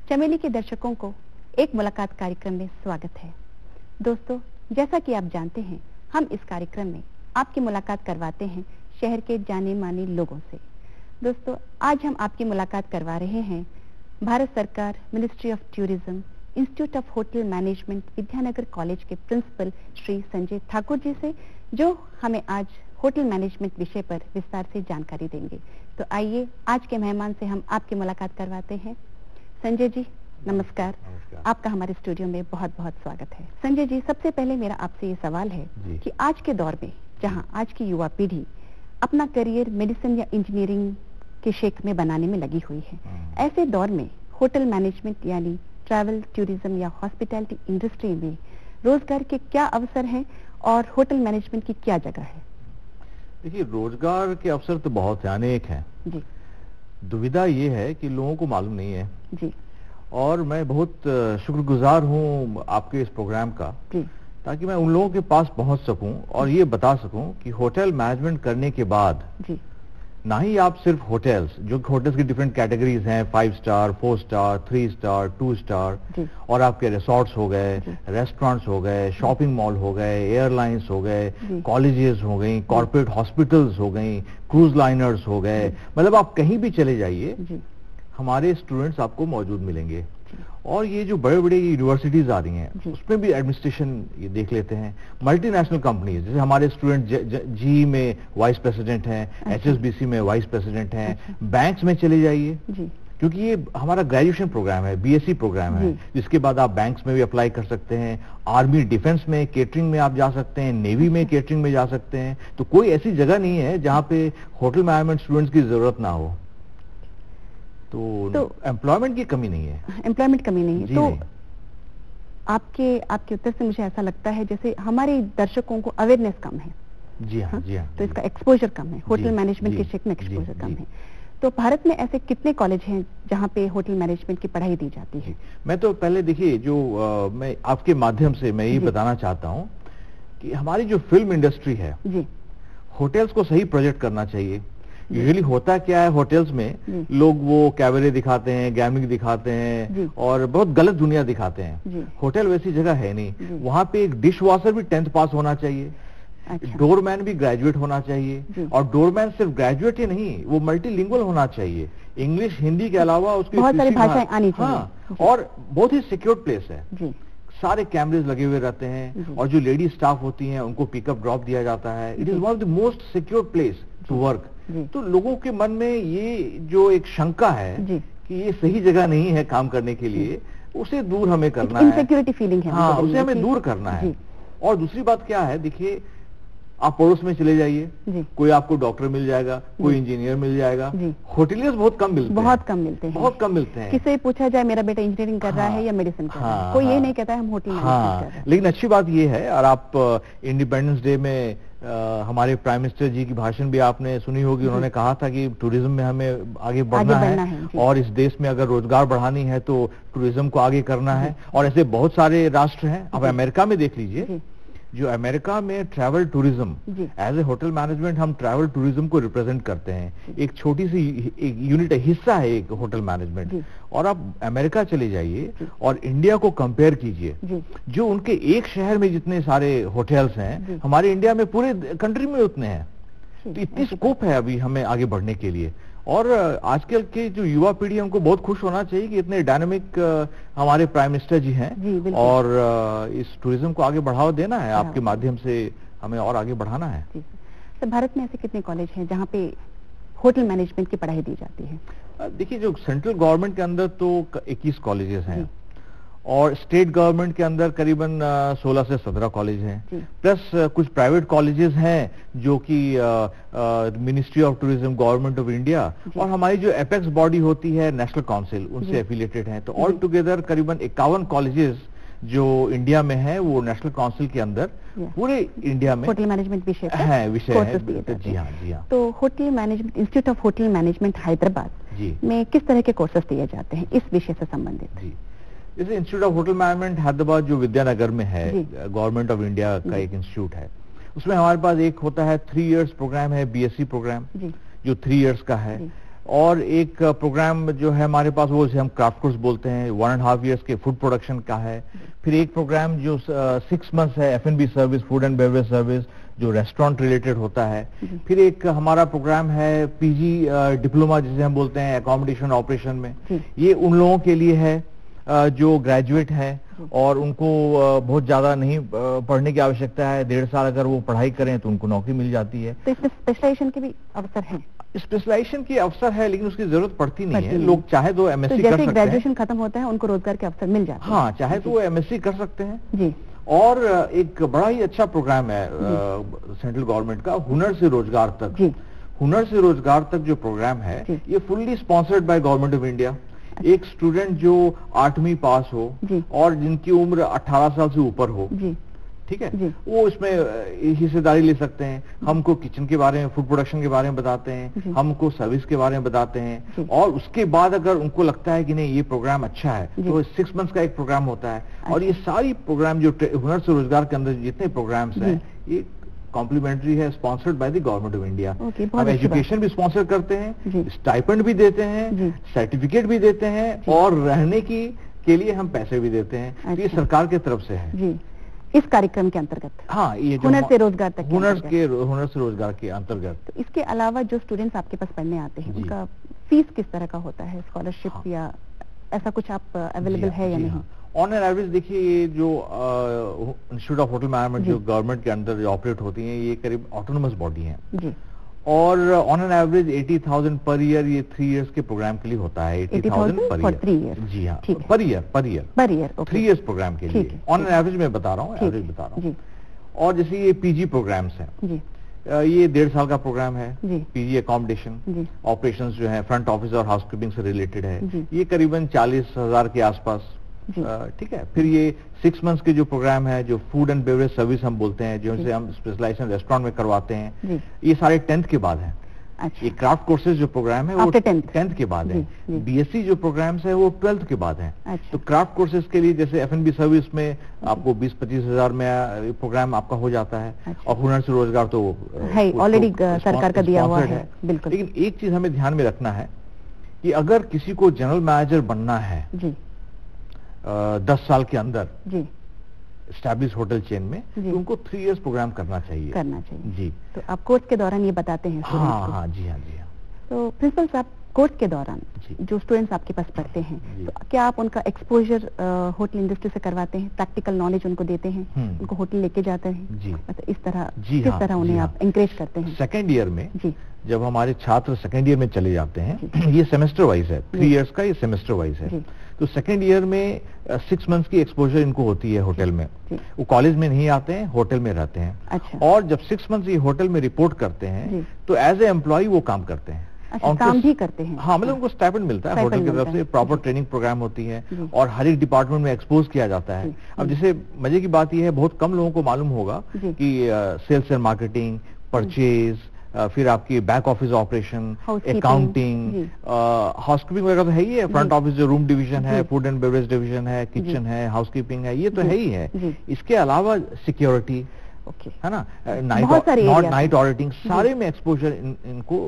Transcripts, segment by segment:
चमेली के दर्शकों को एक मुलाकात कार्यक्रम में स्वागत है। दोस्तों, जैसा कि आप जानते हैं, हम इस कार्यक्रम में आपकी मुलाकात करवाते हैं शहर के जाने माने लोगों से। दोस्तों, आज हम आपकी मुलाकात करवा रहे हैं भारत सरकार ministry of tourism institute of hotel management Vidyanagar college के प्रिंसिपल श्री संजय ठाकुर जी से, जो हमें आज होटल मैनेजमेंट विषय पर विस्तार से जानकारी देंगे। तो आइए आज के मेहमान से हम आपकी मुलाकात करवाते हैं। संजय जी, नमस्कार। आपका हमारे स्टूडियो में बहुत बहुत स्वागत है। संजय जी, सबसे पहले मेरा आपसे ये सवाल है कि आज के दौर में जहां आज की युवा पीढ़ी अपना करियर मेडिसिन या इंजीनियरिंग के क्षेत्र में बनाने में लगी हुई है, ऐसे दौर में होटल मैनेजमेंट यानी ट्रैवल टूरिज्म या हॉस्पिटैलिटी इंडस्ट्री में रोजगार के क्या अवसर हैं और होटल मैनेजमेंट की क्या जगह है? देखिए, रोजगार के अवसर तो बहुत हैं, अनेक हैं जी। दुविधा ये है कि लोगों को मालूम नहीं है जी। और मैं बहुत शुक्रगुजार हूँ आपके इस प्रोग्राम का जी, ताकि मैं उन लोगों के पास पहुंच सकूं और ये बता सकूं कि होटल मैनेजमेंट करने के बाद जी, ना ही आप सिर्फ होटल्स, जो होटल्स की डिफरेंट कैटेगरीज हैं, 5 स्टार, 4 स्टार, 3 स्टार, 2 स्टार, और आपके रिसोर्ट्स हो गए, रेस्टोरेंट्स हो गए, शॉपिंग मॉल हो गए, एयरलाइंस हो गए, कॉलेजेस हो गई, कॉर्पोरेट हॉस्पिटल्स हो गई, क्रूज लाइनर्स हो गए, मतलब आप कहीं भी चले जाइए, हमारे स्टूडेंट्स आपको मौजूद मिलेंगे। और ये जो बड़े बड़े यूनिवर्सिटीज आ रही हैं, उसमें भी एडमिनिस्ट्रेशन ये देख लेते हैं, मल्टीनेशनल कंपनीज, जैसे हमारे स्टूडेंट जी में वाइस प्रेसिडेंट हैं, HSBC में वाइस प्रेसिडेंट हैं, बैंक्स में चले जाइए, क्योंकि ये हमारा ग्रेजुएशन प्रोग्राम है, BSc प्रोग्राम है, जिसके बाद आप बैंक्स में भी अप्लाई कर सकते हैं, आर्मी डिफेंस में केटरिंग में आप जा सकते हैं, नेवी में केटरिंग में जा सकते हैं। तो कोई ऐसी जगह नहीं है जहाँ पे होटल मैनेजमेंट स्टूडेंट्स की जरूरत ना हो। तो एम्प्लॉयमेंट की कमी नहीं है, एम्प्लॉयमेंट कमी नहीं है। तो आपके उत्तर से मुझे ऐसा लगता है जैसे हमारे दर्शकों को अवेयरनेस कम है। जी हाँ, जी हाँ। तो इसका एक्सपोजर कम है, होटल मैनेजमेंट के क्षेत्र में एक्सपोजर कम है। तो भारत में ऐसे कितने कॉलेज हैं जहाँ पे होटल मैनेजमेंट की पढ़ाई दी जाती है? मैं तो पहले देखिए, जो मैं आपके माध्यम से मैं ये बताना चाहता हूँ कि हमारी जो फिल्म इंडस्ट्री है, होटल्स को सही प्रोजेक्ट करना चाहिए। यूजुअली होता क्या है, होटल्स में लोग वो कैबरे दिखाते हैं, गैमिंग दिखाते हैं और बहुत गलत दुनिया दिखाते हैं। होटल वैसी जगह है नहीं। वहाँ पे एक डिश वॉशर भी 10th पास होना चाहिए, डोरमैन भी ग्रेजुएट होना चाहिए, और डोरमैन सिर्फ ग्रेजुएट ही नहीं, वो मल्टीलिंगुअल होना चाहिए, इंग्लिश हिंदी के अलावा उसकी बहुत सारी भाषाएं आनी चाहिए। हाँ, और बहुत ही सिक्योर प्लेस है, सारे कैमरेज लगे हुए रहते हैं, और जो लेडी स्टाफ होती हैं उनको पिकअप ड्रॉप दिया जाता है। It is one of the most secure place to work. तो लोगों के मन में ये जो एक शंका है कि ये सही जगह नहीं है काम करने के लिए, उसे दूर हमें करना है। इनसिक्योरिटी फीलिंग है, हाँ, उसे हमें दूर करना है। और दूसरी बात क्या है, देखिए, आप पड़ोस में चले जाइए, कोई आपको डॉक्टर मिल जाएगा, कोई इंजीनियर मिल जाएगा, होटलियर्स बहुत कम मिलते हैं, बहुत कम मिलते हैं, बहुत कम मिलते हैं। किसे पूछा जाए मेरा बेटा इंजीनियरिंग कर रहा है या मेडिसिन कर रहा है, कोई ये नहीं कहता है हम होटल मैनेजमेंट कर रहे हैं। लेकिन अच्छी बात ये है, और आप इंडिपेंडेंस डे में हमारे प्राइम मिनिस्टर जी की भाषण भी आपने सुनी होगी, उन्होंने कहा था कि टूरिज्म में हमें आगे बढ़ना है, और इस देश में अगर रोजगार बढ़ानी है तो टूरिज्म को आगे करना है। और ऐसे बहुत सारे राष्ट्र हैं। अब अमेरिका में देख लीजिए, जो अमेरिका में travel tourism as a hotel management, हम ट्रैवल टूरिज्म को रिप्रेजेंट करते हैं। एक छोटी सी एक यूनिट हिस्सा है एक होटल मैनेजमेंट। और आप अमेरिका चले जाइए और इंडिया को कंपेयर कीजिए, जो उनके एक शहर में जितने सारे होटल्स हैं, हमारे इंडिया में पूरे कंट्री में उतने हैं। तो इतनी स्कोप है अभी हमें आगे बढ़ने के लिए। और आजकल के जो युवा पीढ़ी है, उनको बहुत खुश होना चाहिए कि इतने डायनामिक हमारे प्राइम मिनिस्टर जी हैं, और इस टूरिज्म को आगे बढ़ावा देना है, आपके माध्यम से हमें और आगे बढ़ाना है। तो भारत में ऐसे कितने कॉलेज हैं जहाँ पे होटल मैनेजमेंट की पढ़ाई दी जाती है? देखिए, जो सेंट्रल गवर्नमेंट के अंदर तो 21 कॉलेजेस हैं, और स्टेट गवर्नमेंट के अंदर करीबन 16 से 17 कॉलेज हैं, प्लस कुछ प्राइवेट कॉलेजेस हैं जो कि ministry of tourism, government of India, और हमारी जो एपेक्स बॉडी होती है नेशनल काउंसिल, उनसे एफिलिएटेड हैं। तो ऑल टुगेदर करीबन 51 कॉलेजेस जो इंडिया में है, वो नेशनल काउंसिल के अंदर पूरे इंडिया में होटल मैनेजमेंट विषय है। जी हाँ। तो hotel management institute of hotel management Hyderabad में किस तरह के कोर्सेज दिए जाते हैं इस विषय से संबंधित? जैसे institute of hotel management Hyderabad जो विद्यानगर में है, गवर्नमेंट ऑफ इंडिया का एक इंस्टीट्यूट है, उसमें हमारे पास एक होता है 3 इयर्स प्रोग्राम है, BSc प्रोग्राम, जो 3 इयर्स का है। और एक प्रोग्राम जो है हमारे पास वो हम क्राफ्ट कोर्स बोलते हैं, 1.5 years के फूड प्रोडक्शन का है। फिर एक प्रोग्राम जो 6 months है F&B service, food and beverage service, जो रेस्टोरेंट रिलेटेड होता है। फिर एक हमारा प्रोग्राम है पीजी डिप्लोमा जिसे हम बोलते हैं अकोमोडेशन ऑपरेशन में। ये उन लोगों के लिए है जो ग्रेजुएट है और उनको बहुत ज्यादा नहीं पढ़ने की आवश्यकता है। 1.5 साल अगर वो पढ़ाई करें तो उनको नौकरी मिल जाती है। तो इसमें स्पेशलाइजेशन के भी अवसर हैं? स्पेशलाइजेशन की अवसर है लेकिन उसकी जरूरत पड़ती नहीं है। लोग चाहे तो एमएससी तो कर सकते हैं। जैसे ग्रेजुएशन खत्म होता है उनको रोजगार के अवसर मिल जाते हैं। हाँ, चाहे तो वो एमएससी कर सकते हैं जी। और एक बड़ा ही अच्छा प्रोग्राम है सेंट्रल गवर्नमेंट का, हुनर से रोजगार तक जी। हुनर से रोजगार तक जो प्रोग्राम है ये fully sponsored by government of India. एक स्टूडेंट जो 8वीं पास हो और जिनकी उम्र 18 साल से ऊपर हो, ठीक है, वो इसमें हिस्सेदारी ले सकते हैं। हमको किचन के बारे में, फूड प्रोडक्शन के बारे में बताते हैं, हमको सर्विस के बारे में बताते हैं और उसके बाद अगर उनको लगता है कि नहीं ये प्रोग्राम अच्छा है तो 6 months का एक प्रोग्राम होता है। और ये सारी प्रोग्राम जो हुनर से रोजगार के अंदर जितने प्रोग्राम्स हैं ये कॉम्प्लीमेंट्री है, sponsored by the government of India. हम एजुकेशन भी स्पॉन्सर करते हैं, स्टाइपेंड भी देते हैं, सर्टिफिकेट भी देते हैं और रहने की के लिए हम पैसे भी देते हैं। ये सरकार की तरफ से है जी। इस कार्यक्रम के अंतर्गत? हाँ, ये हुनर से रोजगार तक, हुनर से रोजगार के अंतर्गत। तो इसके अलावा जो स्टूडेंट्स आपके पास पढ़ने आते हैं उनका फीस किस तरह का होता है? स्कॉलरशिप या ऐसा कुछ आप अवेलेबल है या नहीं? ऑन एन एवरेज देखिए, ये जो इंस्टीट्यूट ऑफ होटल मैनेजमेंट जो गवर्नमेंट के अंदर ऑपरेट होती हैं ये करीब ऑटोनोमस बॉडी हैं जी। और on an average 80,000 per year ये 3 years के प्रोग्राम के लिए होता है। 80,000 पर ईयर जी हाँ, पर ईयर 3 years प्रोग्राम के लिए। ऑन एन एवरेज मैं बता रहा हूँ, एवरेज बता रहा हूँ। और जैसे ये पीजी प्रोग्राम्स हैं, ये 1.5 साल का प्रोग्राम है। पीजी अकोमोडेशन ऑपरेशंस जो है फ्रंट ऑफिस और हाउसकीपिंग से रिलेटेड है, ये करीबन 40,000 के आसपास, ठीक है। फिर ये 6 months के जो प्रोग्राम है जो फूड एंड बेवरेज सर्विस हम बोलते हैं, जो हम स्पेशलाइजेशन रेस्टोरेंट में करवाते हैं, ये सारे 10th के बाद है। अच्छा। ये क्राफ्ट कोर्सेज जो प्रोग्राम है वो 10th के बाद है। बीएससी जो प्रोग्राम्स है वो 12th के बाद है। अच्छा। तो क्राफ्ट कोर्सेज के लिए जैसे F&B सर्विस में आपको 20-25 हजार में प्रोग्राम आपका हो जाता है। अच्छा। और हुनर से रोजगार तो ऑलरेडी सरकार का दिया हुआ है। बिल्कुल। लेकिन एक चीज हमें ध्यान में रखना है कि अगर किसी को जनरल मैनेजर बनना है 10 साल के अंदर जी एस्टैब्लिश होटल चेन में, तो उनको 3 years प्रोग्राम करना चाहिए जी। तो आप कोर्स के दौरान ये बताते हैं? हाँ, जी हाँ। तो प्रिंसिपल साहब, कोर्स के दौरान जो स्टूडेंट्स आपके पास पढ़ते हैं तो क्या आप उनका एक्सपोजर होटल इंडस्ट्री से करवाते हैं? प्रैक्टिकल नॉलेज उनको देते हैं? उनको होटल लेके जाते हैं जी? मतलब इस तरह किस तरह उन्हें आप एंकरेज करते हैं? सेकेंड ईयर में जी, जब हमारे छात्र सेकेंड ईयर में चले जाते हैं, ये सेमेस्टर वाइज है, 3 years का ये सेमेस्टर वाइज है। तो सेकेंड ईयर में 6 months की एक्सपोजर इनको होती है होटल में। वो कॉलेज में नहीं आते हैं, होटल में रहते हैं। अच्छा। और जब 6 months ये होटल में रिपोर्ट करते हैं तो एज ए एम्प्लॉय वो काम करते हैं। अच्छा, काम भी करते हैं? हाँ, मतलब उनको स्टाइपेंड मिलता है होटल की तरफ से, प्रॉपर ट्रेनिंग प्रोग्राम होती है और हर एक डिपार्टमेंट में एक्सपोज किया जाता है। अब जैसे मजे की बात यह है, बहुत कम लोगों को मालूम होगा कि सेल्स एंड मार्केटिंग, परचेज, फिर आपकी back office operation, accounting, housekeeping वगैरह तो है ही है। फ्रंट ऑफिस जो रूम डिवीजन है, फूड एंड बेवरेज डिवीजन है, किचन है, हाउसकीपिंग है, ये तो है ही है। इसके अलावा सिक्योरिटी है ना, नाइट ऑडिटिंग, सारे में एक्सपोजर इनको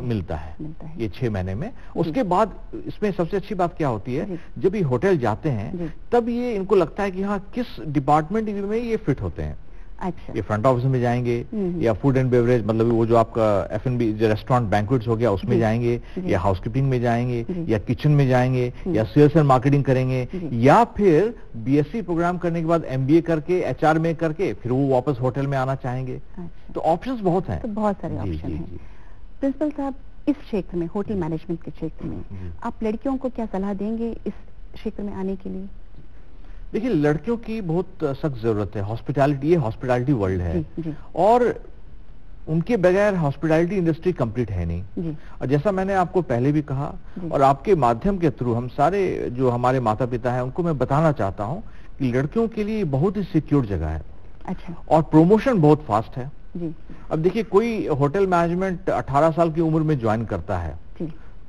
मिलता है ये 6 महीने में। उसके बाद इसमें सबसे अच्छी बात क्या होती है, जब ये होटल जाते हैं तब ये इनको लगता है कि हाँ किस डिपार्टमेंट में ये फिट होते हैं। अच्छा। ये फ्रंट ऑफिस में जाएंगे या फूड एंड बेवरेज, मतलब वो जो आपका F&B जो रेस्टोरेंट बैंक्वेट्स हो गया उसमें जाएंगे, या हाउसकीपिंग में जाएंगे, या किचन में जाएंगे, या सेल्स एंड मार्केटिंग करेंगे, या फिर बीएससी प्रोग्राम करने के बाद MBA करके HR में करके फिर वो वापस होटल में आना चाहेंगे। अच्छा। तो ऑप्शंस बहुत हैं। तो बहुत सारे ऑप्शन हैं। प्रिंसिपल साहब, इस क्षेत्र में, होटल मैनेजमेंट के क्षेत्र में आप लड़कियों को क्या सलाह देंगे इस क्षेत्र में आने के लिए? देखिए, लड़कियों की बहुत सख्त जरूरत है। हॉस्पिटैलिटी, ये हॉस्पिटैलिटी वर्ल्ड है जी। और उनके बगैर हॉस्पिटैलिटी इंडस्ट्री कंप्लीट है नहीं जी। और जैसा मैंने आपको पहले भी कहा और आपके माध्यम के थ्रू हम सारे जो हमारे माता पिता हैं उनको मैं बताना चाहता हूं कि लड़कियों के लिए बहुत ही सिक्योर जगह है। अच्छा। और प्रमोशन बहुत फास्ट है जी। अब देखिए, कोई होटल मैनेजमेंट 18 साल की उम्र में ज्वाइन करता है,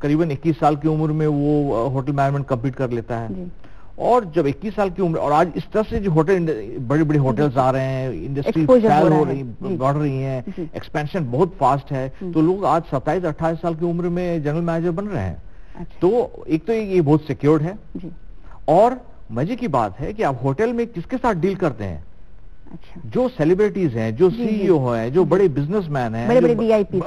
करीबन 21 साल की उम्र में वो होटल मैनेजमेंट कंप्लीट कर लेता है। और जब 21 साल की उम्र, और आज इस तरह से जो होटल, बड़े बड़े होटल्स आ रहे हैं, इंडस्ट्री फैल हो रही, बढ़ रही है, एक्सपेंशन बहुत फास्ट है, तो लोग आज 27-28 साल की उम्र में जनरल मैनेजर बन रहे हैं। अच्छा। तो एक तो ये बहुत सिक्योर्ड है जी। और मजे की बात है कि आप होटल में किसके साथ डील करते हैं? अच्छा। जो सेलिब्रिटीज हैं, जो सीईओ हैं, जो बड़े बिजनेसमैन हैं, बड़े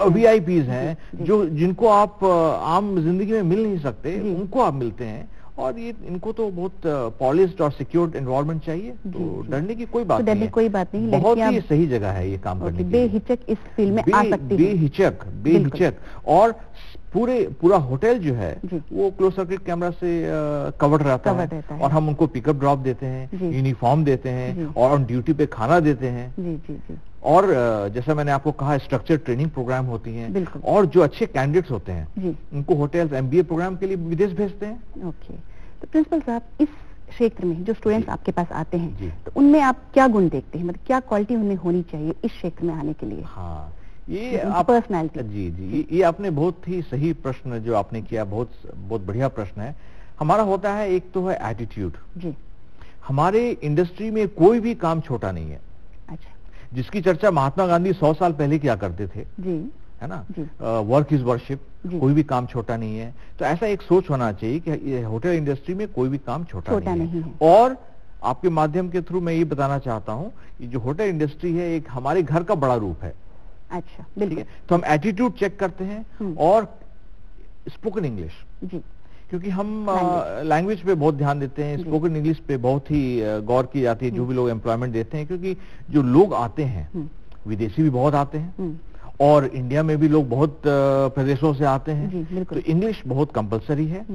वीआईपीज हैं, जो जिनको आप आम जिंदगी में मिल नहीं सकते, उनको आप मिलते हैं। और ये इनको तो बहुत पॉलिश्ड और सिक्योर्ड एनवायरनमेंट चाहिए, तो डरने की कोई बात नहीं है। कोई बात नहीं, बहुत ही सही जगह है ये काम करने के लिए। बेहिचक इस फील्ड में आ सकती है, बेहिचक। और पूरा होटल जो है वो क्लोज सर्किट कैमरा से कवर्ड रहता है, और हम उनको पिकअप ड्रॉप देते हैं, यूनिफॉर्म देते हैं, और ऑन ड्यूटी पे खाना देते हैं। और जैसा मैंने आपको कहा, स्ट्रक्चर ट्रेनिंग प्रोग्राम होती हैं, और जो अच्छे कैंडिडेट्स होते हैं उनको होटल्स एमबीए प्रोग्राम के लिए विदेश भेजते हैं। ओके, तो प्रिंसिपल साहब, इस क्षेत्र में जो स्टूडेंट्स आपके पास आते हैं, तो उनमें आप क्या गुण देखते हैं, मतलब क्या क्वालिटी उनमें होनी चाहिए इस क्षेत्र में आने के लिए? हाँ, ये पर्सनैलिटी। जी, ये आपने बहुत ही सही प्रश्न जो आपने किया, बहुत बढ़िया प्रश्न है। हमारा होता है, एक तो है एटीट्यूड जी। हमारे इंडस्ट्री में कोई भी काम छोटा नहीं है। अच्छा। जिसकी चर्चा महात्मा गांधी 100 साल पहले किया करते थे जी, है ना, वर्क इज वर्शिप, कोई भी काम छोटा नहीं है। तो ऐसा एक सोच होना चाहिए कि ये होटल इंडस्ट्री में कोई भी काम छोटा नहीं है। और आपके माध्यम के थ्रू मैं ये बताना चाहता हूँ कि जो होटल इंडस्ट्री है, एक हमारे घर का बड़ा रूप है। अच्छा, बिल्कुल। तो हम एटीट्यूड चेक करते हैं, और स्पोकन इंग्लिश जी, क्योंकि हम लैंग्वेज पे बहुत ध्यान देते हैं, स्पोकन इंग्लिश पे बहुत ही गौर की जाती है जो भी लोग एम्प्लॉयमेंट देते हैं, क्योंकि जो लोग आते हैं, विदेशी भी बहुत आते हैं, और इंडिया में भी लोग बहुत प्रदेशों से आते हैं। तो इंग्लिश बहुत कंपलसरी है,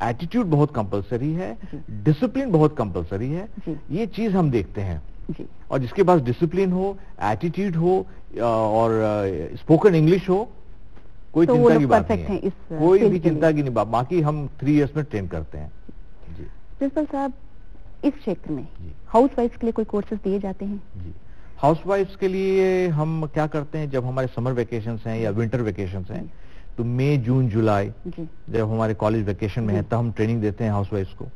एटीट्यूड बहुत कंपलसरी है, डिसिप्लिन बहुत कंपलसरी है। ये चीज हम देखते हैं जी। और जिसके पास डिसिप्लिन हो, एटीट्यूड हो, और स्पोकन इंग्लिश हो, कोई तो चिंता की बात नहीं है, कोई भी चिंता की नहीं बात। बाकी हम 3 इयर्स में ट्रेन करते हैं जी। प्रिंसिपल साहब, इस क्षेत्र में हाउसवाइफ्स के लिए कोई कोर्सेज दिए जाते हैं? जी, हाउसवाइफ्स के लिए हम क्या करते हैं, जब हमारे समर वेकेशंस हैं या विंटर वेकेशंस हैं, तो मई, जून, जुलाई जब हमारे कॉलेज वेकेशन में है, तब हम ट्रेनिंग देते हैं हाउसवाइफ्स को,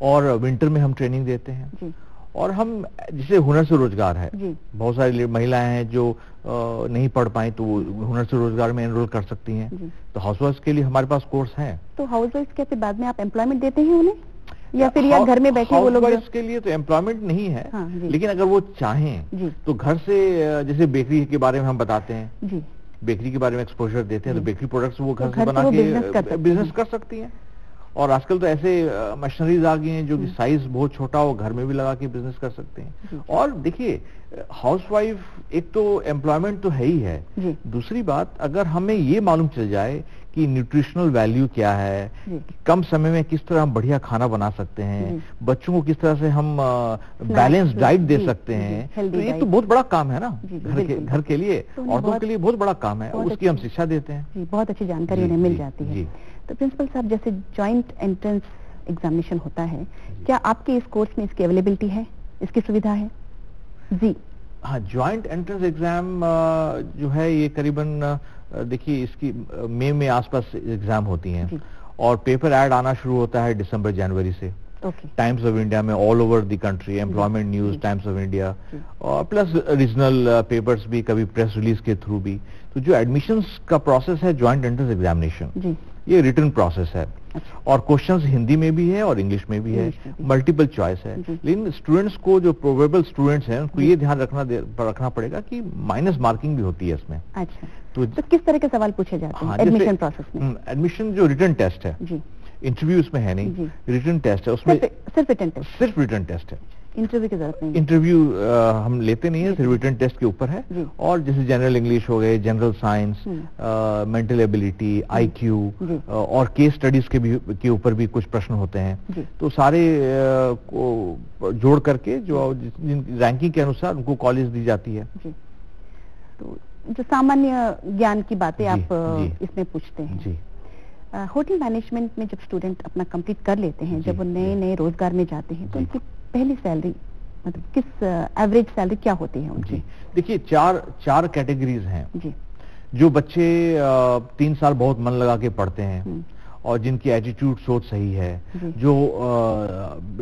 और विंटर में हम ट्रेनिंग देते हैं। और हम, जिसे हुनर से रोजगार है, बहुत सारी महिलाएं हैं जो नहीं पढ़ पाई, तो वो हुनर से रोजगार में एनरोल कर सकती हैं। तो हाउसवाइफ्स के लिए हमारे पास कोर्स है। तो हाउसवाइफ्स के फिर बाद में आप एम्प्लॉयमेंट देते हैं उन्हें, या फिर या घर में बैठे वो लोग? हाउसवाइफ्स के लिए तो एम्प्लॉयमेंट नहीं है, लेकिन अगर वो चाहें तो घर से, जैसे बेकरी के बारे में हम बताते हैं, बेकरी के बारे में एक्सपोजर देते हैं, तो बेकरी प्रोडक्ट्स वो घर से बना के बिजनेस कर सकती हैं। और आजकल तो ऐसे मशीनरीज आ गई हैं जो कि साइज बहुत छोटा हो, घर में भी लगा के बिजनेस कर सकते हैं। और देखिए, हाउसवाइफ एक तो एम्प्लॉयमेंट तो है ही है, दूसरी बात, अगर हमें ये मालूम चल जाए कि न्यूट्रिशनल वैल्यू क्या है, कम समय में किस तरह हम बढ़िया खाना बना सकते हैं, बच्चों को किस तरह से हम बैलेंस डाइट दे सकते हैं, तो ये तो बहुत बड़ा काम है ना, घर के लिए, औरतों के लिए बहुत बड़ा काम है, उसकी हम शिक्षा देते हैं। बहुत अच्छी जानकारी उन्हें मिल जाती है। तो प्रिंसिपल साहब, जैसे जॉइंट एंट्रेंस एग्जामिनेशन होता है, क्या आपके इस कोर्स में इसकी अवेलेबिलिटी है, इसकी सुविधा है? जी हाँ, ज्वाइंट एंट्रेंस एग्जाम जो है, ये करीबन देखिए, इसकी मई में आसपास एग्जाम होती हैं, और पेपर ऐड आना शुरू होता है दिसंबर जनवरी से। टाइम्स ऑफ इंडिया में, all over the country, employment news, times of India, और प्लस रीजनल पेपर्स भी, कभी प्रेस रिलीज के थ्रू भी। तो जो एडमिशंस का प्रोसेस है ज्वाइंट एंट्रेंस एग्जामिनेशन, ये रिटन प्रोसेस है। और क्वेश्चंस हिंदी में भी है और इंग्लिश में भी है, मल्टीपल चॉइस है। लेकिन स्टूडेंट्स को, जो प्रोबेबल स्टूडेंट्स हैं, उनको ये ध्यान रखना पड़ेगा कि माइनस मार्किंग भी होती है इसमें। अच्छा, तो किस तरह के सवाल पूछे जाते हैं एडमिशन प्रोसेस में? एडमिशन जो रिटन टेस्ट है, इंटरव्यू उसमें है नहीं, रिटन टेस्ट है, उसमें सिर्फ रिटन टेस्ट है, इंटरव्यू की जरूरत नहीं। इंटरव्यू हम लेते नहीं है, सिर्फ रिटन टेस्ट के ऊपर है। और जैसे जनरल इंग्लिश हो गए, general science, mental ability, IQ, और केस स्टडीज के ऊपर भी कुछ प्रश्न होते हैं। तो सारे को जोड़ करके जो रैंकिंग के अनुसार उनको कॉलेज दी जाती है। तो जो सामान्य ज्ञान की बातें आप इसमें पूछते हैं जी। होटल मैनेजमेंट में जब स्टूडेंट अपना कंप्लीट कर लेते हैं, जब वो नए रोजगार में जाते हैं, तो उनकी पहली सैलरी, मतलब किस एवरेज सैलरी क्या होती है उनकी? देखिए, चार कैटेगरीज हैं जी। जो बच्चे 3 साल बहुत मन लगा के पढ़ते हैं, और जिनकी एटीट्यूड सोच सही है, जो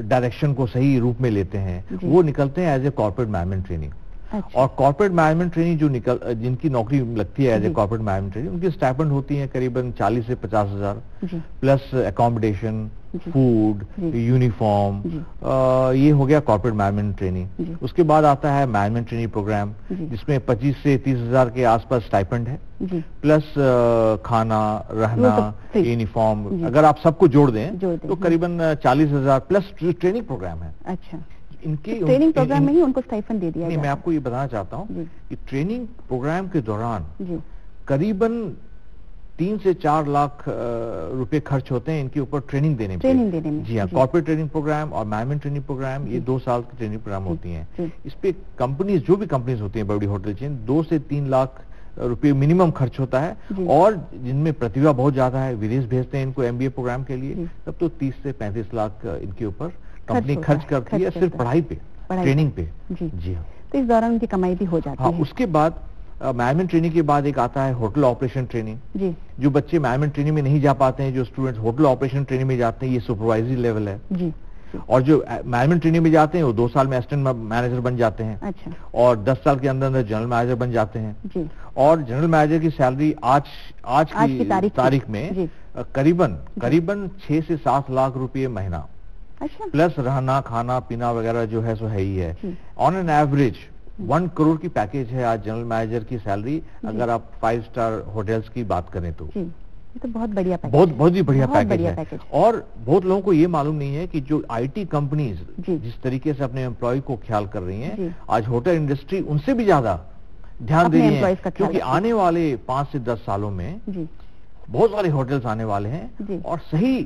डायरेक्शन को सही रूप में लेते हैं, वो निकलते हैं as a corporate management training. अच्छा। और कॉर्पोरेट मैनेजमेंट ट्रेनिंग जिनकी नौकरी लगती है as a corporate management training, उनकी स्टाइपेंड होती है करीबन 40 से 50,000 प्लस अकोमोडेशन, फूड, यूनिफॉर्म, ये हो गया कॉर्पोरेट मैनेजमेंट ट्रेनिंग। उसके बाद आता है मैनेजमेंट ट्रेनिंग प्रोग्राम, जिसमें 25 से 30,000 के आसपास स्टाइपेंड है, प्लस खाना, रहना, यूनिफॉर्म, अगर आप सबको जोड़ दें तो करीबन 40,000 प्लस ट्रेनिंग प्रोग्राम है। अच्छा, इनके ट्रेनिंग प्रोग्राम में ही उनको स्टाइपेंड दे दिया? नहीं, मैं आपको ये बताना चाहता हूँ कि ट्रेनिंग प्रोग्राम के दौरान करीबन 3 से 4 लाख रुपए खर्च होते हैं इनके ऊपर ट्रेनिंग देने में। जी हाँ, कॉर्पोरेट ट्रेनिंग प्रोग्राम और मैनेजमेंट ट्रेनिंग प्रोग्राम, ये 2 साल की ट्रेनिंग प्रोग्राम होती हैं। इस पे कंपनीज, जो भी कंपनीज होती हैं बड़ी होटल चेन, 2 से 3 लाख रुपए मिनिमम खर्च होता है। और जिनमें प्रतिभा बहुत ज्यादा है, विदेश भेजते हैं इनको MBA प्रोग्राम के लिए, तब तो 30 से 35 लाख इनके ऊपर कंपनी खर्च करती है सिर्फ पढ़ाई पे, ट्रेनिंग पे। जी हाँ, तो इस दौरान उनकी कमाई भी हो जाती है। उसके बाद मैनेजमेंट ट्रेनिंग के बाद एक आता है होटल ऑपरेशन ट्रेनिंग। जो बच्चे मैनेजमेंट ट्रेनिंग में नहीं जा पाते हैं, जो स्टूडेंट्स होटल ऑपरेशन ट्रेनिंग में जाते हैं, ये सुपरवाइजरी लेवल है। और जो मैनेजमेंट ट्रेनिंग में जाते हैं वो 2 साल में असिस्टेंट मैनेजर बन जाते हैं। अच्छा। और 10 साल के अंदर अंदर जनरल मैनेजर बन जाते हैं। और जनरल मैनेजर की सैलरी आज की तारीख में करीबन 6 से 7 लाख रुपये महीना। अच्छा। प्लस रहना, खाना, पीना वगैरह जो है सो है ही है। ऑन एन एवरेज 1 करोड़ की पैकेज है आज जनरल मैनेजर की सैलरी, अगर आप 5 स्टार होटल्स की बात करें तो। ये तो बहुत बढ़िया पैकेज, बहुत ही बढ़िया पैकेज है। और बहुत लोगों को ये मालूम नहीं है कि जो IT कंपनीज जिस तरीके से अपने एम्प्लॉय को ख्याल कर रही हैं, आज होटल इंडस्ट्री उनसे भी ज्यादा ध्यान दे रही है, क्योंकि आने वाले 5 से 10 सालों में बहुत सारे होटल्स आने वाले हैं और सही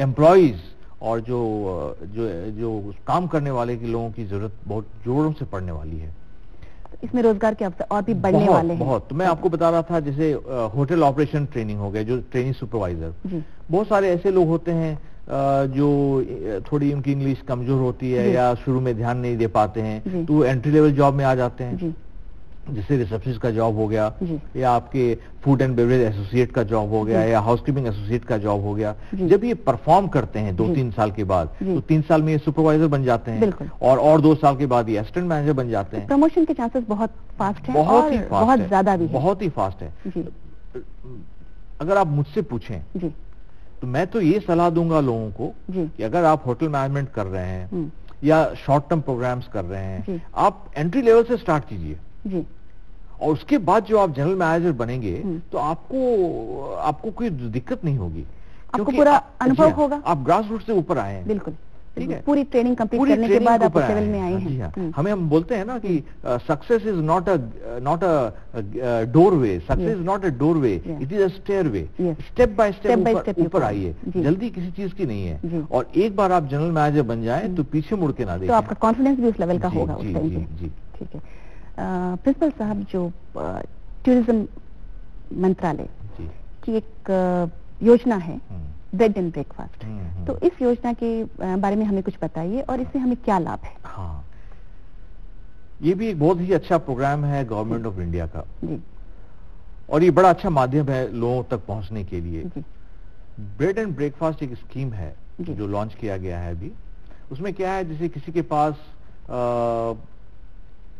एम्प्लॉयज और जो काम करने वाले के लोगों की जरूरत बहुत जोरों से पड़ने वाली है। इसमें रोजगार के अवसर और भी बढ़ने वाले हैं। बहुत। तो मैं आपको बता रहा था, जैसे होटल ऑपरेशन ट्रेनिंग हो गया, जो ट्रेनिंग सुपरवाइजर, बहुत सारे ऐसे लोग होते हैं जो थोड़ी उनकी इंग्लिश कमजोर होती है या शुरू में ध्यान नहीं दे पाते हैं, तो वो एंट्री लेवल जॉब में आ जाते हैं, जैसे रिसेप्शनिस्ट का जॉब हो गया, या आपके फूड एंड बेवरेज एसोसिएट का जॉब हो गया, या हाउसकीपिंग एसोसिएट का जॉब हो गया। जब ये परफॉर्म करते हैं 2-3 साल के बाद, तो 3 साल में ये सुपरवाइजर बन जाते हैं, और 2 साल के बाद ये असिस्टेंट मैनेजर बन जाते हैं। प्रमोशन के चांसेस बहुत फास्ट हैं, बहुत ज्यादा भी, बहुत ही फास्ट है। अगर आप मुझसे पूछें तो मैं तो ये सलाह दूंगा लोगों को कि अगर आप होटल मैनेजमेंट कर रहे हैं या शॉर्ट टर्म प्रोग्राम्स कर रहे हैं, आप एंट्री लेवल से स्टार्ट कीजिए, और उसके बाद जो आप जनरल मैनेजर बनेंगे तो आपको कोई दिक्कत नहीं होगी, आपको पूरा अनुभव होगा। आप ग्रास रूट से ऊपर आए हैं। बिल्कुल, ठीक है। पूरी ट्रेनिंग कंप्लीट करने के बाद आप उस लेवल में आए हैं। हम बोलते हैं ना कि success is not a doorway, success is not a doorway, it is a stairway. Step by step ऊपर आइए, जल्दी किसी चीज की नहीं है। और एक बार आप जनरल मैनेजर बन जाएं तो पीछे मुड़ के ना देखें, तो आपका कॉन्फिडेंस भी उस लेवल का होगा उस टाइम पे। ठीक है। प्रिंसिपल साहब, जो टूरिज्म मंत्रालय की एक योजना है ब्रेड एंड ब्रेकफास्ट, तो इस योजना के बारे में हमें कुछ बताइए और इससे हमें क्या लाभ है? हाँ, ये भी एक बहुत ही अच्छा प्रोग्राम है गवर्नमेंट ऑफ इंडिया का जी, और ये बड़ा अच्छा माध्यम है लोगों तक पहुंचने के लिए। ब्रेड एंड ब्रेकफास्ट एक स्कीम है जो लॉन्च किया गया है अभी। उसमें क्या है, जैसे किसी के पास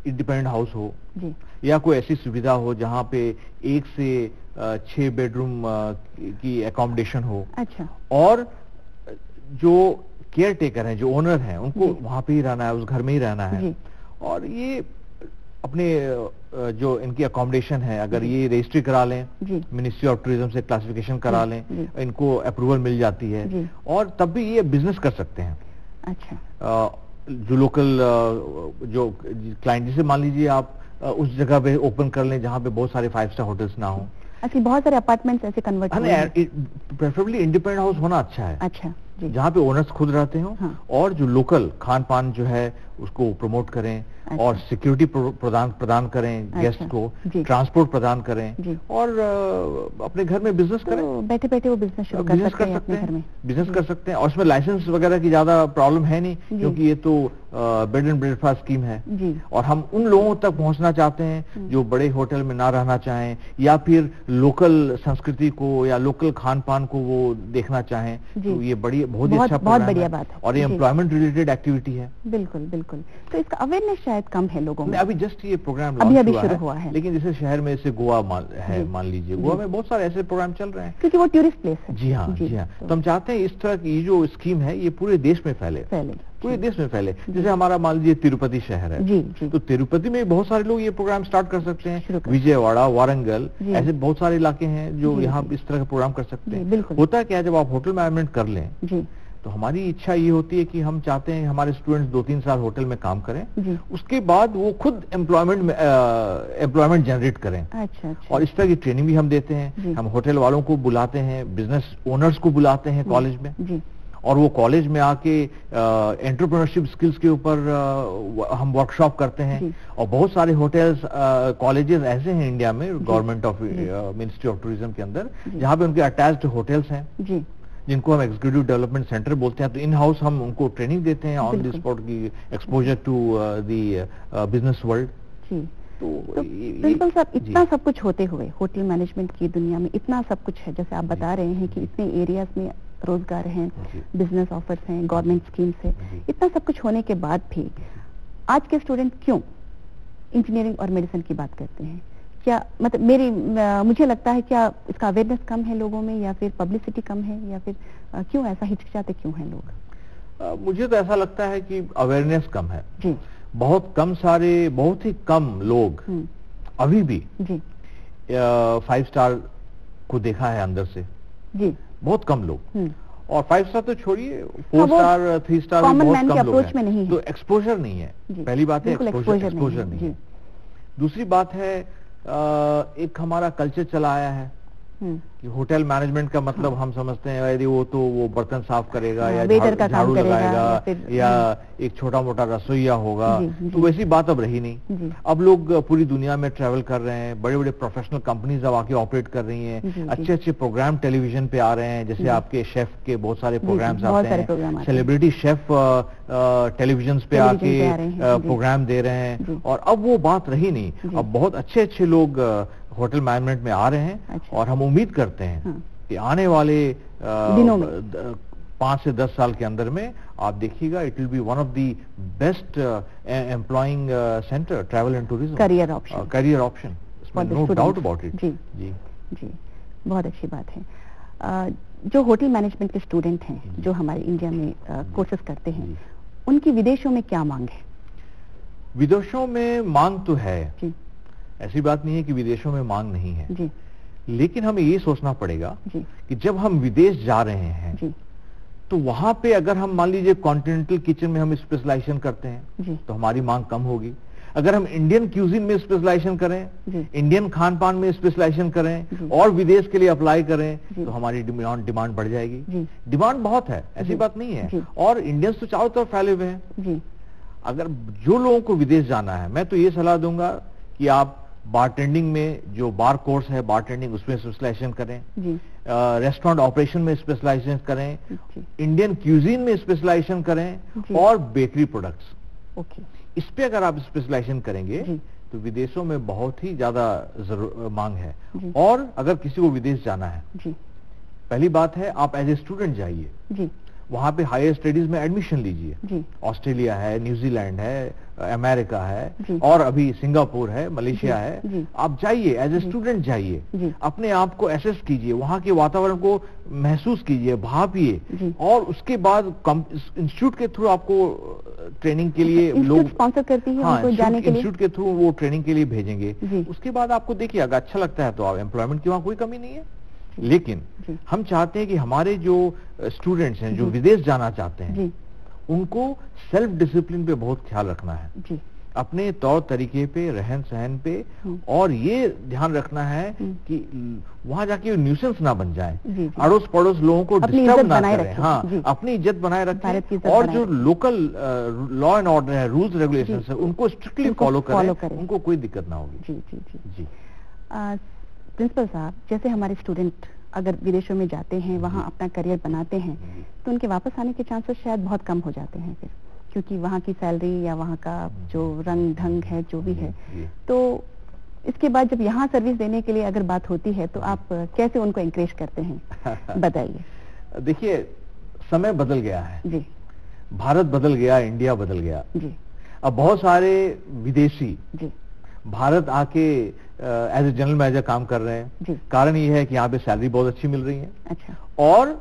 इंडिपेंडेंट हाउस हो या कोई ऐसी सुविधा हो जहाँ पे 1 से 6 बेडरूम की एकोमोडेशन हो। अच्छा। और जो केयर टेकर हैं, जो ओनर हैं, उनको वहां पे ही रहना है, उस घर में ही रहना है। और ये अपने जो इनकी एकोमोडेशन है, अगर ये रजिस्ट्री करा लें, मिनिस्ट्री ऑफ टूरिज्म से क्लासिफिकेशन करा लें, इनको अप्रूवल मिल जाती है, और तब भी ये बिजनेस कर सकते हैं। अच्छा। जो लोकल जो क्लाइंट, जिसे मान लीजिए आप उस जगह पे ओपन कर लें जहाँ पे बहुत सारे 5 स्टार होटल्स ना हो। अच्छा, बहुत सारे अपार्टमेंट्स ऐसे कन्वर्ट हुए हैं। प्रेफरेबली इंडिपेंडेंट हाउस होना अच्छा है। अच्छा, जहाँ पे ओनर्स खुद रहते हो। हाँ। और जो लोकल खान पान जो है उसको प्रमोट करें। अच्छा। और सिक्योरिटी प्रदान करें। अच्छा। गेस्ट को ट्रांसपोर्ट प्रदान करें। और अपने घर में बिजनेस करें। बैठे बैठे वो बिजनेस शुरू कर सकते हैं, बिजनेस कर सकते हैं। और इसमें लाइसेंस वगैरह की ज्यादा प्रॉब्लम है नहीं, क्योंकि ये तो बेड एंड ब्रेकफास्ट स्कीम है जी। और हम उन लोगों तक पहुंचना चाहते हैं जो बड़े होटल में ना रहना चाहें या फिर लोकल संस्कृति को या लोकल खान पान को वो देखना चाहें। तो ये बहुत ही अच्छा बहुत बढ़िया बात है और ये एम्प्लॉयमेंट रिलेटेड एक्टिविटी है। बिल्कुल बिल्कुल। तो इसका अवेयरनेस शायद कम है लोगों में। अभी जस्ट ये प्रोग्राम अभी शुरू हुआ है, लेकिन जैसे शहर में जैसे गोवा मान लीजिए, गोवा में बहुत सारे ऐसे प्रोग्राम चल रहे हैं क्योंकि वो टूरिस्ट प्लेस है। जी हाँ। तो हम चाहते हैं इस तरह की जो स्कीम है ये पूरे देश में फैले। पूरे देश में फैले। जैसे हमारा मान लीजिए तिरुपति शहर है, तो तिरुपति में बहुत सारे लोग ये प्रोग्राम स्टार्ट कर सकते हैं। विजयवाड़ा, वारंगल, ऐसे बहुत सारे इलाके हैं जो यहाँ इस तरह का प्रोग्राम कर सकते हैं। होता क्या है, जब आप होटल मैनेजमेंट कर लें तो हमारी इच्छा ये होती है कि हम चाहते हैं हमारे स्टूडेंट्स 2-3 साल होटल में काम करें, उसके बाद वो खुद एम्प्लॉयमेंट जनरेट करें। अच्छा। और इस तरह की ट्रेनिंग भी हम देते हैं। हम होटल वालों को बुलाते हैं, बिजनेस ओनर्स को बुलाते हैं कॉलेज में, और वो कॉलेज में आके एंटरप्रेन्योरशिप स्किल्स के ऊपर हम वर्कशॉप करते हैं। और बहुत सारे होटल्स कॉलेजेस ऐसे हैं इंडिया में, government of ministry of tourism के अंदर, जहाँ पे उनके अटैच्ड होटल्स हैं जिनको हम एग्जीक्यूटिव डेवलपमेंट सेंटर बोलते हैं। तो इन हाउस हम उनको ट्रेनिंग देते हैं ऑन द स्पॉट की exposure to the business world. तो प्रिंसिपल साहब, इतना सब कुछ होते हुए होटल मैनेजमेंट की दुनिया में इतना सब कुछ है, जैसे आप बता रहे हैं कि इतने एरियाज में रोजगार हैं, बिजनेस ऑफर्स हैं, गवर्नमेंट स्कीम्स है, इतना सब कुछ होने के बाद भी आज के स्टूडेंट क्यों इंजीनियरिंग और मेडिसिन की बात करते हैं? क्या मतलब मुझे लगता है क्या इसका अवेयरनेस कम है लोगों में, या फिर पब्लिसिटी कम है, या फिर क्यों ऐसा हिचकिचाते क्यों हैं लोग? मुझे तो ऐसा लगता है कि अवेयरनेस कम है जी। बहुत ही कम लोग अभी भी 5 स्टार को देखा है अंदर से जी। बहुत कम लोग, और 5 स्टार तो छोड़िए, 4 स्टार 3 स्टार भी बहुत कम लोग हैं। तो एक्सपोजर नहीं है, पहली बात है एक्सपोजर नहीं है। दूसरी बात है एक हमारा कल्चर चला आया है कि होटल मैनेजमेंट का मतलब हम समझते हैं यदि वो बर्तन साफ करेगा या झाड़ू लगाएगा या एक छोटा मोटा रसोईया होगा। तो वैसी बात अब रही नहीं। अब लोग पूरी दुनिया में ट्रैवल कर रहे हैं, बड़े बड़े प्रोफेशनल कंपनीज अब आके ऑपरेट कर रही हैं, अच्छे अच्छे प्रोग्राम टेलीविजन पे आ रहे हैं, जैसे आपके शेफ के बहुत सारे प्रोग्राम्स आते हैं, सेलिब्रिटी शेफ टेलीविजन पे आके प्रोग्राम दे रहे हैं। और अब वो बात रही नहीं, अब बहुत अच्छे अच्छे लोग होटल मैनेजमेंट में आ रहे हैं। और हम उम्मीद करते हैं कि आने वाले दिनों में 5 से 10 साल के अंदर में आप देखिएगा it will be one of the best employing centre, travel and tourism career option, no doubt about it. जी, बहुत अच्छी बात है। जो होटल मैनेजमेंट के स्टूडेंट हैं जो हमारे इंडिया में कोर्सेज करते हैं, उनकी विदेशों में क्या मांग है? विदेशों में मांग तो है, ऐसी बात नहीं है कि विदेशों में मांग नहीं है जी। लेकिन हमें ये सोचना पड़ेगा कि जब हम विदेश जा रहे हैं जी, तो वहां पे अगर हम मान लीजिए कॉन्टिनेंटल किचन में हम स्पेशलाइजेशन करते हैं जी, तो हमारी मांग कम होगी। अगर हम इंडियन क्यूजिन में स्पेशलाइजेशन करें, इंडियन खान पान में स्पेशलाइजेशन करें और विदेश के लिए अप्लाई करें, तो हमारी डिमांड बढ़ जाएगी। डिमांड बहुत है, ऐसी बात नहीं है, और इंडियंस तो चारों तरफ फैले हुए हैं। अगर जो लोगों को विदेश जाना है, मैं तो ये सलाह दूंगा कि आप बारटेंडिंग में जो बार कोर्स है बारटेंडिंग उसमें स्पेशलाइजेशन करें, रेस्टोरेंट ऑपरेशन में स्पेशलाइजेशन करें, इंडियन क्यूजीन में स्पेशलाइजेशन करें और बेकरी प्रोडक्ट्स। इस पे अगर आप स्पेशलाइजेशन करेंगे तो विदेशों में बहुत ही ज्यादा मांग है। और अगर किसी को विदेश जाना है, पहली बात है आप एज ए स्टूडेंट जाइए, वहां पे हायर स्टडीज में एडमिशन लीजिए। ऑस्ट्रेलिया है, न्यूजीलैंड है, अमेरिका है, और अभी सिंगापुर है, मलेशिया है। आप जाइए, एज ए स्टूडेंट जाइए, अपने आप को एसेस कीजिए, वहां के वातावरण को महसूस कीजिए, भापिए, और उसके बाद इंस्टीट्यूट के थ्रू आपको ट्रेनिंग के लिए लोग स्पॉन्सर करती है, उनको जाने के लिए इंस्टीट्यूट के थ्रू वो ट्रेनिंग के लिए भेजेंगे। उसके बाद आपको देखिए अगर अच्छा लगता है तो आप एम्प्लॉयमेंट की वहां कोई कमी नहीं है। लेकिन हम चाहते हैं कि हमारे जो स्टूडेंट्स हैं जो विदेश जाना चाहते हैं, उनको सेल्फ डिसिप्लिन पे बहुत ख्याल रखना है, अपने तौर तरीके पे, रहन सहन पे, और ये ध्यान रखना है कि वहां जाके न्यूसेंस ना बन जाए, अड़ोस पड़ोस लोगों को डिस्टर्ब ना करें। हाँ, अपनी इज्जत बनाए रखें, और जो लोकल लॉ एंड ऑर्डर है, रूल्स रेगुलेशंस है, उनको स्ट्रिक्टली फॉलो करें, उनको कोई दिक्कत ना होगी। जी। प्रिंसिपल साहब, जैसे हमारे स्टूडेंट अगर विदेशों में जाते हैं, वहाँ अपना करियर बनाते हैं, तो उनके वापस आने के चांसेस शायद बहुत कम हो जाते हैं। फिर क्योंकि वहाँ की सैलरी या वहाँ का जो रंग ढंग है जो भी है, तो इसके बाद जब यहाँ सर्विस देने के लिए अगर बात होती है तो आप कैसे उनको एनकरेज करते हैं, बताइए। देखिए, समय बदल गया है जी, भारत बदल गया, इंडिया बदल गया जी। अब बहुत सारे विदेशी जी, भारत आके एज ए जनरल मैनेजर काम कर रहे हैं जी। कारण ये है कि यहाँ पे सैलरी बहुत अच्छी मिल रही है। अच्छा। और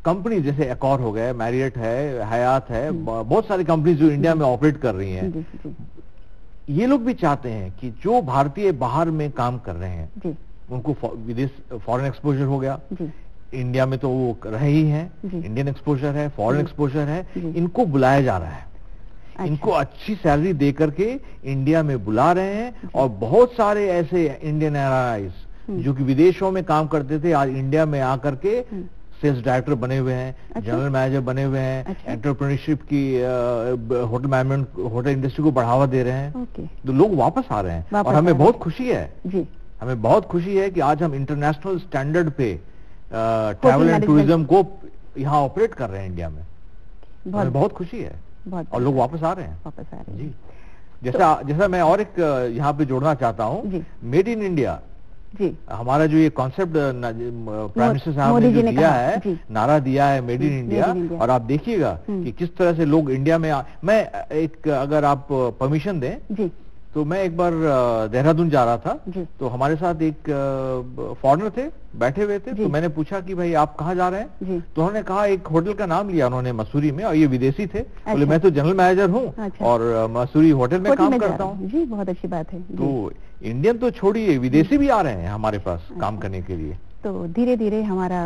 कंपनी जैसे एकॉर हो गए, मैरियट है, हयात है, बहुत सारी कंपनी जो इंडिया में ऑपरेट कर रही हैं, जी, जी। ये लोग भी चाहते हैं कि जो भारतीय बाहर में काम कर रहे हैं जी, उनको विदेश फॉरेन एक्सपोजर हो गया। जी, इंडिया में तो वो रहे ही हैं, इंडियन एक्सपोजर है, फॉरेन एक्सपोजर है, इनको बुलाया जा रहा है। अच्छा। इनको अच्छी सैलरी दे करके इंडिया में बुला रहे हैं और बहुत सारे ऐसे इंडियन एनआरआईज जो कि विदेशों में काम करते थे आज इंडिया में आकर के सेल्स डायरेक्टर बने हुए हैं। अच्छा। जनरल मैनेजर बने हुए हैं। अच्छा। एंटरप्रेन्योरशिप की होटल मैनेजमेंट, होटल इंडस्ट्री को बढ़ावा दे रहे हैं। तो लोग वापस आ रहे हैं और हमें बहुत खुशी है जी। हमें बहुत खुशी है कि आज हम इंटरनेशनल स्टैंडर्ड पे ट्रैवल एंड टूरिज्म को यहाँ ऑपरेट कर रहे हैं इंडिया में। हमें बहुत खुशी है और लोग वापस आ रहे हैं जी। जैसा मैं और एक यहाँ पे जोड़ना चाहता हूँ, मेड इन इंडिया जी। हमारा जो ये कॉन्सेप्ट प्राइम मिनिस्टर साहब ने जो दिया है, नारा दिया है मेड इन इंडिया, और आप देखिएगा कि किस तरह से लोग इंडिया में मैं एक, अगर आप परमिशन दें जी, तो मैं एक बार देहरादून जा रहा था तो हमारे साथ एक फॉरेनर थे, बैठे हुए थे, तो मैंने पूछा कि भाई आप कहाँ जा रहे हैं? तो उन्होंने कहा, एक होटल का नाम लिया उन्होंने मसूरी में, और ये विदेशी थे। अच्छा। बोले मैं तो जनरल मैनेजर हूँ। अच्छा। और मसूरी होटल में काम करता हूँ जी। बहुत अच्छी बात है। तो इंडियन तो छोड़िए, विदेशी भी आ रहे हैं हमारे पास काम करने के लिए। तो धीरे धीरे हमारा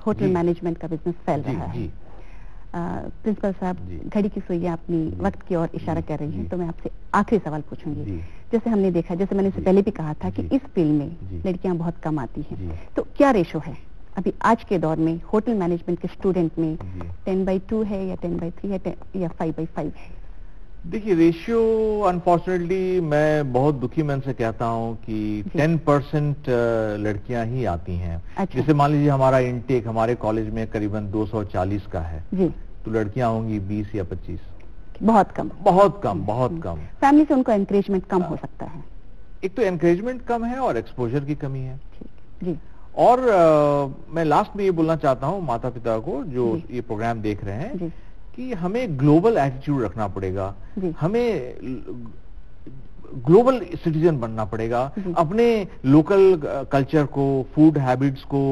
होटल मैनेजमेंट का बिजनेस फैल रहा है। प्रिंसिपल साहब, घड़ी की सुइयां अपनी वक्त की ओर इशारा कर रही हैं, तो मैं आपसे आखिरी सवाल पूछूंगी। जैसे हमने देखा, जैसे मैंने इससे पहले भी कहा था कि इस फील्ड में लड़कियां बहुत कम आती हैं, तो क्या रेशो है अभी आज के दौर में होटल मैनेजमेंट के स्टूडेंट में? 10/2 है या 10/3 है या 5/5 है? देखिए, रेशियो अनफॉर्चुनेटली मैं बहुत दुखी मन से कहता हूं कि 10% लड़कियां ही आती हैं। अच्छा। जैसे मान लीजिए हमारा इनटेक हमारे कॉलेज में करीबन 240 का है जी, तो लड़कियां होंगी 20 या 25। बहुत कम, बहुत कम, बहुत कम। फैमिली से उनको एनकरेजमेंट कम हो सकता है। एक तो एनकरेजमेंट कम है और एक्सपोजर की कमी है जी। और मैं लास्ट में ये बोलना चाहता हूँ माता पिता को जो ये प्रोग्राम देख रहे हैं जी, कि हमें ग्लोबल एटीट्यूड रखना पड़ेगा, हमें ग्लोबल सिटीजन बनना पड़ेगा। अपने लोकल कल्चर को, फूड हैबिट्स को,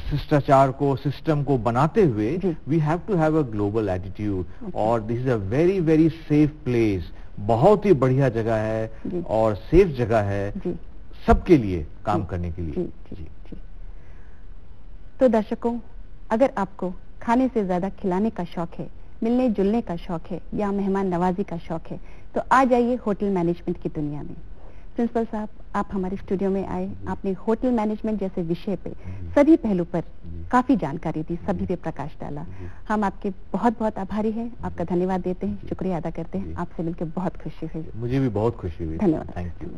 शिष्टाचार को, सिस्टम को बनाते हुए we have to have a global attitude. और this is a very very safe place, बहुत ही बढ़िया जगह है और सेफ जगह है सबके लिए काम करने के लिए जी। तो दर्शकों, अगर आपको खाने से ज्यादा खिलाने का शौक है, मिलने जुलने का शौक है या मेहमान नवाजी का शौक है, तो आ जाइए होटल मैनेजमेंट की दुनिया में। प्रिंसिपल साहब, आप हमारे स्टूडियो में आए, आपने होटल मैनेजमेंट जैसे विषय पे सभी पहलू पर काफी जानकारी दी, सभी पे प्रकाश डाला। हम आपके बहुत बहुत आभारी हैं, आपका धन्यवाद देते हैं, शुक्रिया अदा करते हैं। आपसे मिलकर बहुत खुशी हुई। मुझे भी बहुत खुशी हुई। धन्यवाद। Thank you.